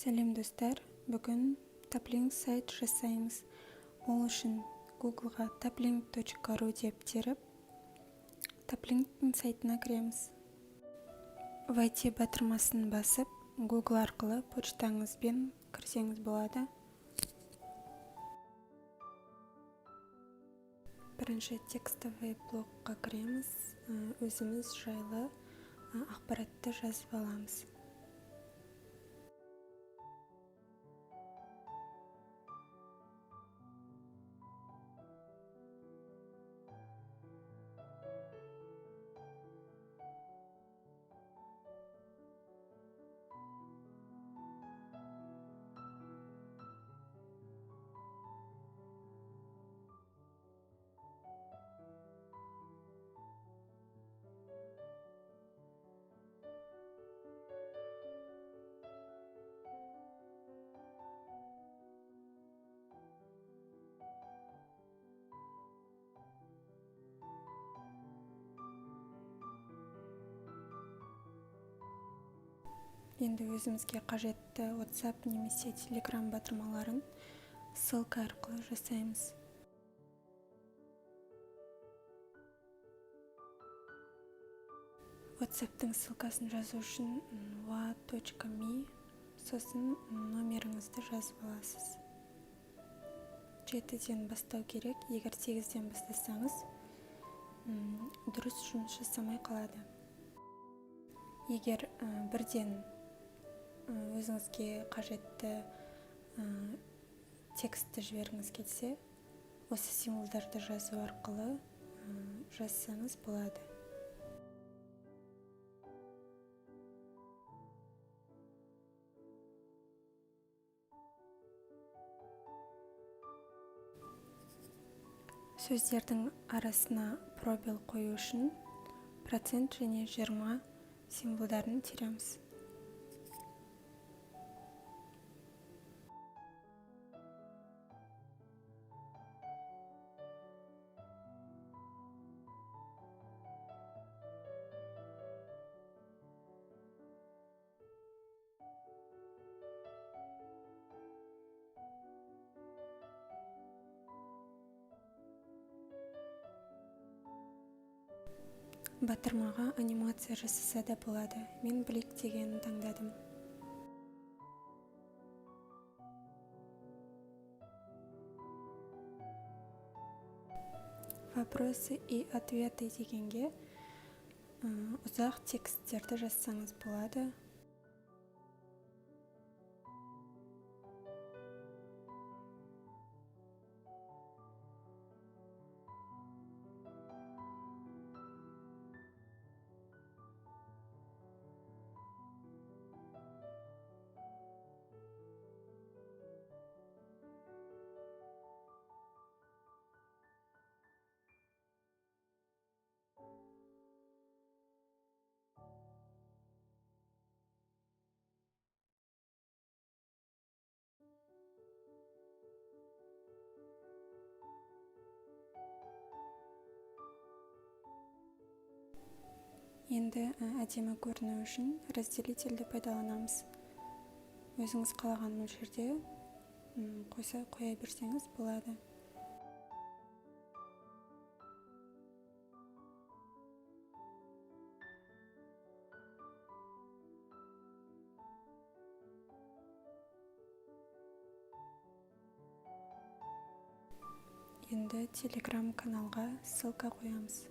Сәлем достар, бүгін таплинг сайт жасаймыз. Ол үшін Google-ға tapling.ru деп теріп, таплингтің сайтына кіреміз. Войти батырмасын басып, Google арқылы почтаңызбен кірсеңіз болады. Бірінші текстовый блокқа кіреміз, өзіміз жайлы ақпаратты жазып аламыз. Енді өзімізге қажетті WhatsApp немесе Telegram батырмаларын ссылка арқылы жасаймыз. WhatsApp-тың ссылкасын жазу үшін wa.me сосын номеріңізді жазып аласыз. 7-ден бастау керек, егер 8-ден бастасаңыз, дұрыс жұмыс жасамай қалады. Егер бірден өзіңізге қажетті текстті жібергіңіз келсе, осы символдарды жазу арқылы жазсаңыз болады. Сөздердің арасына пробел қою үшін процент және 20 символдарын тереміз. Батырмаға анимация жасаса да болады. Мен білек дегенін таңдадым. Вопросы и ответы дегенге ұзақ тексттерді жазсаңыз болады. Енді әдемі көріну үшін разделительді пайдаланамыз. Өзіңіз қалаған мөлшерде қоя берсеңіз болады. Енді Telegram каналға ссылка қоямыз.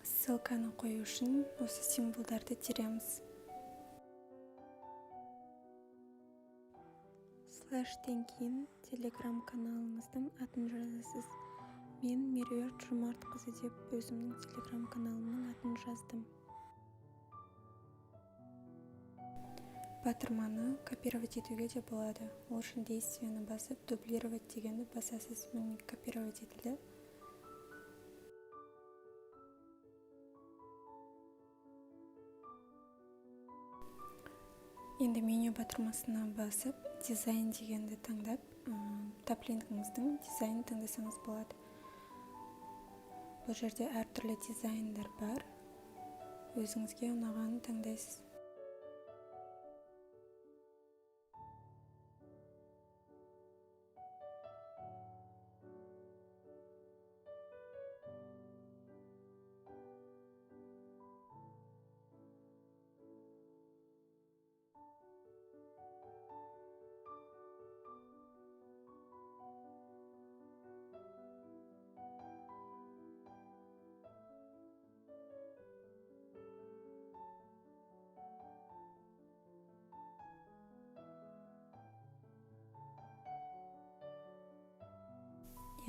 Ссылканы қою үшін осы символдарды тереміз. Слэштен кейін Telegram каналыңыздың атын жазасыз. Мен Меруерт Жұмартқызы деп өзімнің Telegram каналымның атын жаздым. Батырманы копировать етуге де болады. Ол үшін действияны басып, дублировать дегенді басасыз. Міне копировать етілді. Енді меню батырмасына басып, дизайн дегенді таңдап, таплингіңіздің дизайнын таңдасаңыз болады. Бұл жерде әртүрлі дизайндар бар. Өзіңізге ұнағанын таңдайсыз.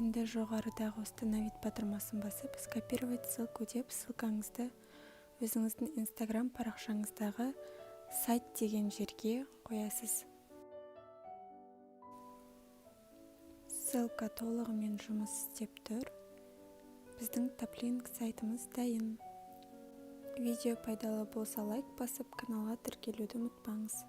Енді жоғарыдағы установить батырмасын басып, скопировать ссылку деп ссылкаңызды өзіңіздің Instagram парақшаңыздағы сайт деген жерге қоясыз. Ссылка толығымен жұмыс істеп тұр. Біздің таплинг сайтымыз дайын. Видео пайдалы болса лайк басып, каналға тіркелуді ұмытпаңыз.